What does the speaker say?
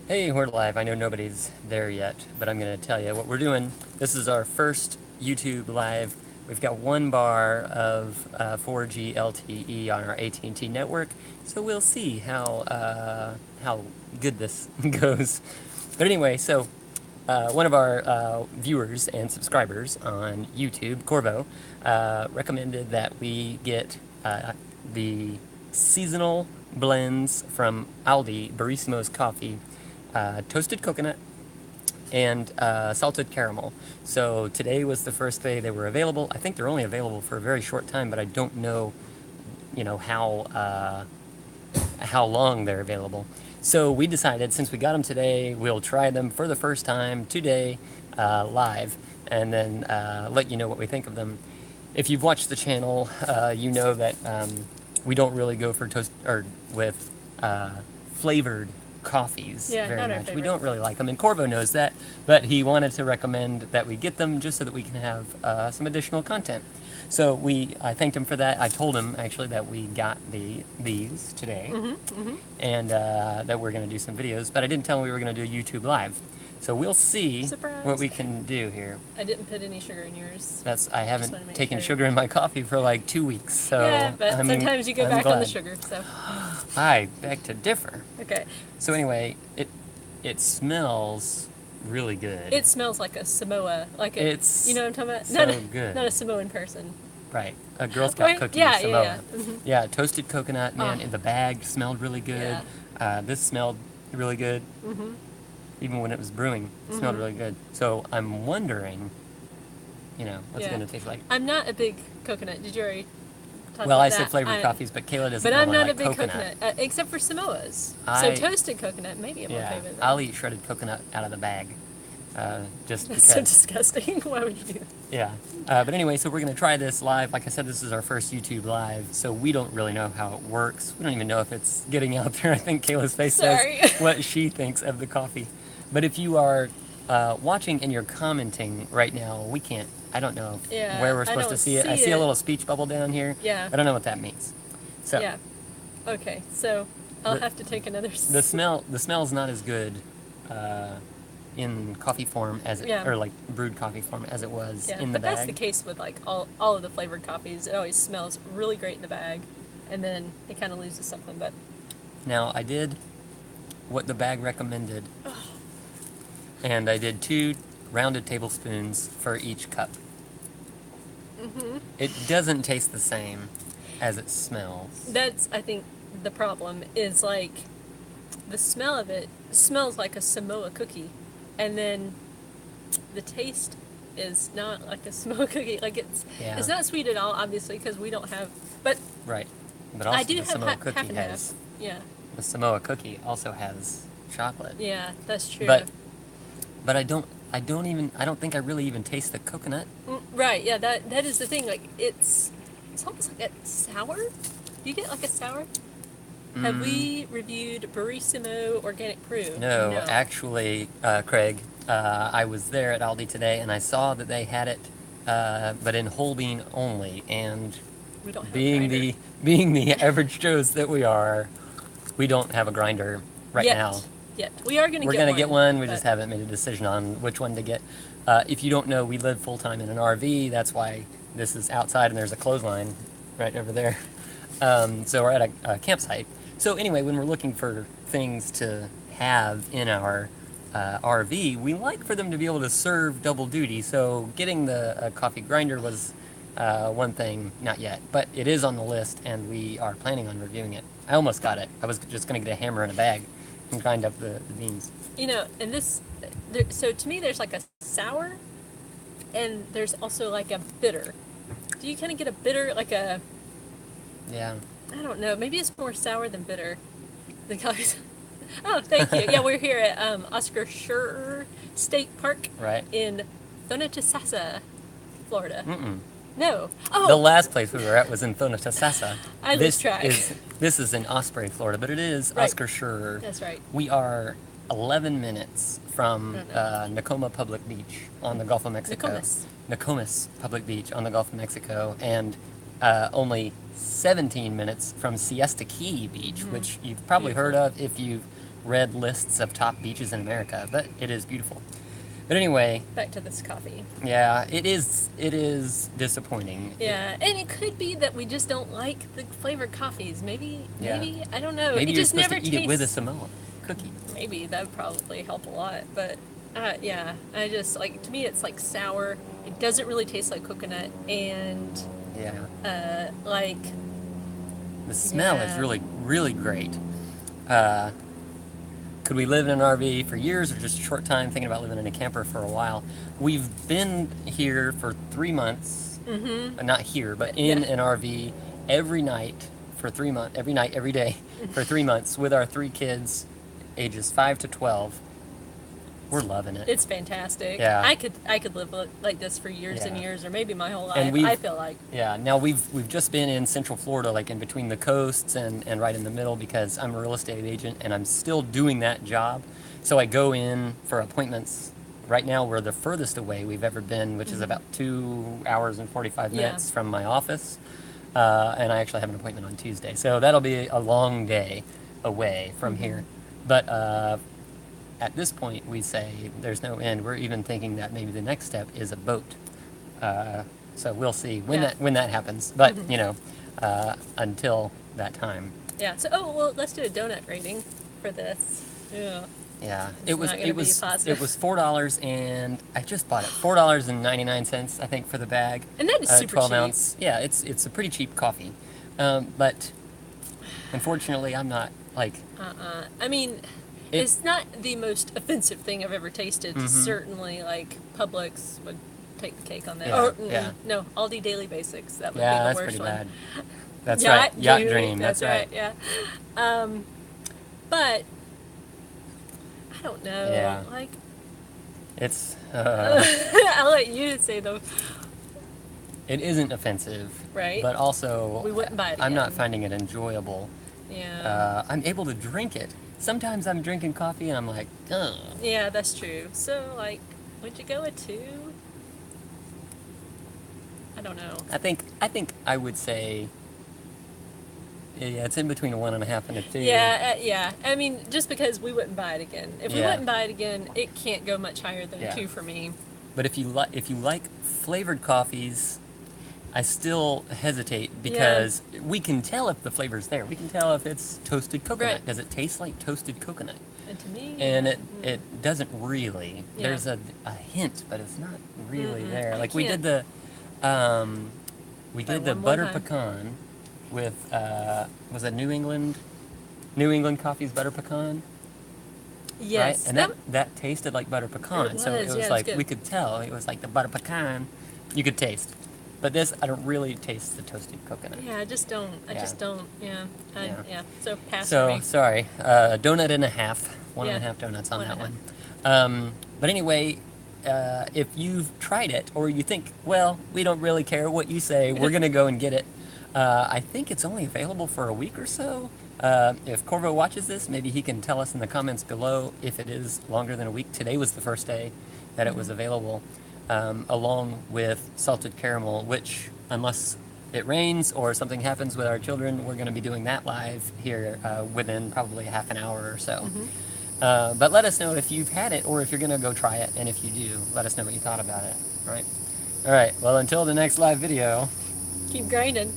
Hey, we're live. I know nobody's there yet, but I'm going to tell you what we're doing. This is our first YouTube live. We've got one bar of 4G LTE on our AT&T network, so we'll see how good this goes. But anyway, so one of our viewers and subscribers on YouTube, Corvo, recommended that we get the seasonal blends from Aldi, Barissimo's coffee, toasted coconut, and salted caramel. So today was the first day they were available. I think they're only available for a very short time, but I don't know, how long they're available. So we decided, since we got them today, we'll try them for the first time today, live, and then let you know what we think of them. If you've watched the channel, you know that we don't really go for toast or with flavored coffees Yeah, very not our much. We favorite. don't really like them, and Corvo knows that, but he wanted to recommend that we get them just so that we can have some additional content. So I thanked him for that. I told him actually that we got these today, and that we're going to do some videos, but I didn't tell him we were going to do a YouTube live. So we'll see Surprise. what we can do here. I didn't put any sugar in yours. I wanna haven't make taken sure. sugar in my coffee for like 2 weeks, so Yeah, but sometimes you go I'm back on the glad. sugar, so. I beg to differ. Okay. So anyway, it smells really good. It smells like a Samoa. It's you know what I'm talking about? so good. Not a Samoan person. Right, a Girl Scout Right? cookie. Yeah, Samoa. yeah, yeah. Yeah, toasted coconut, man. Oh. And the bag smelled really good. This smelled really good. Even when it was brewing, it smelled really good. So I'm wondering, what's it Yeah. going to taste like. I'm not a big coconut. Did you already talk Well, about I that? said flavored coffees, but Kayla doesn't But I'm normally not a like big coconut. except for Samoas. I- So toasted coconut, maybe I'm Yeah, okay with it. I'll eat shredded coconut out of the bag, just That's because. so disgusting. Why would you do that? Yeah. But anyway, so we're going to try this live. Like I said, this is our first YouTube live, so we don't really know how it works. We don't even know if it's getting out there. I think Kayla's face Sorry. says what she thinks of the coffee. But if you are watching and you're commenting right now, we can't. I don't know Yeah, where we're I supposed to don't see it. I see see a it. little speech bubble down here. Yeah. I don't know what that means. So Yeah. Okay, so I'll The- have to take another the smell's not as good in coffee form as it, Yeah. or like brewed coffee form as it was Yeah, in the but bag. that's the case with like all of the flavored coffees. It always smells really great in the bag, and then it kind of loses something. But Now, I did what the bag recommended, and I did 2 rounded tablespoons for each cup. It doesn't taste the same as it smells. that's, I think, the problem is like the smell of it smells like a Samoa cookie, and then the taste is not like a Samoa cookie. Like Yeah. it's not sweet at all, obviously, because we don't have. But Right. But also I do the have Samoa half cookie and has half. Yeah, the Samoa cookie also has chocolate. yeah, that's true. But I don't think I really even taste the coconut. Right, yeah, that is the thing. Like it's almost like a sour. Do you get like a sour? Have we reviewed Barissimo Organic Brew? No, actually, Craig, I was there at Aldi today and I saw that they had it, but in whole bean only. And We don't have being a grinder. being the average Joes that we are, we don't have a grinder right Yet. now. Yet. We are going to We're get gonna one. get one. We but- just haven't made a decision on which one to get. If you don't know, we live full time in an RV. That's why this is outside, and there's a clothesline right over there. So we're at a campsite. So anyway, when we're looking for things to have in our RV, we like for them to be able to serve double duty. So getting the coffee grinder was one thing, not yet, but it is on the list, and we are planning on reviewing it. I almost got it. I was just going to get a hammer and a bag and grind up the beans. You know, and so to me, there's like a sour, and there's also like a bitter. Do you kind of get a bitter, like a, Yeah. I don't know, maybe it's more sour than bitter. The colors. Oh, thank you. Yeah, we're here at Oscar Schur State Park Right. in Thonotosassa, Florida. Mm-mm. No. Oh, The last place we were at was in Thonotosassa. I lose track. This is in Osprey, Florida, but it is Right. Oscar Schur. That's right. We are 11 minutes from Nakoma Public Beach on the Gulf of Mexico. Nokomis Public Beach on the Gulf of Mexico, and only 17 minutes from Siesta Key Beach, which you've probably heard of if you've red lists of top beaches in America, but it is beautiful. But anyway, Back to this coffee. yeah, it is disappointing. Yeah, and it could be that we just don't like the flavored coffees. Maybe Yeah. I don't know. Maybe it you're just supposed never to eat tastes. it with a Samoa cookie. Maybe that would probably help a lot, but yeah, I just like, to me it's like sour. It doesn't really taste like coconut, and Yeah. like The smell is Yeah. really, really great. Could we live in an RV for years or just a short time? Thinking about living in a camper for a while. We've been here for 3 months. Not here, but in Yeah. an RV every night for 3 months. Every night, every day for 3 months with our 3 kids, ages 5 to 12. We're loving it. it's fantastic. Yeah. I could live like this for years and Yeah. years, or maybe my whole And life. I feel like. Yeah, now we've just been in Central Florida, like in between the coasts and right in the middle, because I'm a real estate agent and I'm still doing that job. So I go in for appointments. Right now we're the furthest away we've ever been, which is about 2 hours and 45 Yeah. minutes from my office. And I actually have an appointment on Tuesday. So that'll be a long day away from here. But at this point, we say there's no end. We're even thinking that maybe the next step is a boat. So we'll see when Yeah. when that happens. But until that time, Yeah. So let's do a donut rating for this. Yeah. yeah, It's not gonna be positive. it was $4, and I just bought it $4.99, I think, for the bag. And that is super 12 cheap. ounce. Yeah, it's a pretty cheap coffee, but unfortunately, I'm not like. I mean, it's not the most offensive thing I've ever tasted. Certainly, like Publix would take the cake on that. Yeah, Or yeah. No, Aldi Daily Basics. That would Yeah, be the that's worst pretty one. bad. That's Yacht right. Yacht Dream, Dream. That's right. Yeah. But I don't know. Yeah. Like It's I'll let you say them. it isn't offensive, Right. but also We wouldn't buy it I'm not again. finding it enjoyable. Yeah. I'm able to drink it. Sometimes I'm drinking coffee and I'm like, ugh. Yeah, that's true. So, like, would you go with 2? I don't know. I think I would say, yeah, it's in between a 1.5 and a 2. Yeah. I mean, just because we wouldn't buy it again. If we Yeah. wouldn't buy it again, it can't go much higher than Yeah. 2 for me. But if you like flavored coffees, I still hesitate because we can tell if the flavor's there. We can tell if it's toasted coconut. Right. Does it taste like toasted coconut? And to me, And it doesn't really. Yeah. There's a hint, but it's not really there. I Like we did can't. we Try did the one more butter time. pecan with was it New England Coffee's butter pecan, yes, right? And that tasted like butter pecan. It So it was, was yeah, it was like good. we could tell it was like the butter pecan. You could taste. But this, I don't really taste the toasted coconut. yeah, I just don't. Yeah. Yeah, Yeah. yeah. So pass for So me. sorry, donut and a half, one Yeah. and a half donuts on One that and one. But anyway, if you've tried it or you think, well, we don't really care what you say, we're gonna go and get it. I think it's only available for a week or so. If Corvo watches this, maybe he can tell us in the comments below if it is longer than a week. Today was the first day that it was available, along with salted caramel, which unless it rains or something happens with our children, we're going to be doing that live here within probably half an hour or so. But let us know if you've had it or if you're going to go try it, and if you do, let us know what you thought about it. All right. Well, until the next live video. Keep grinding.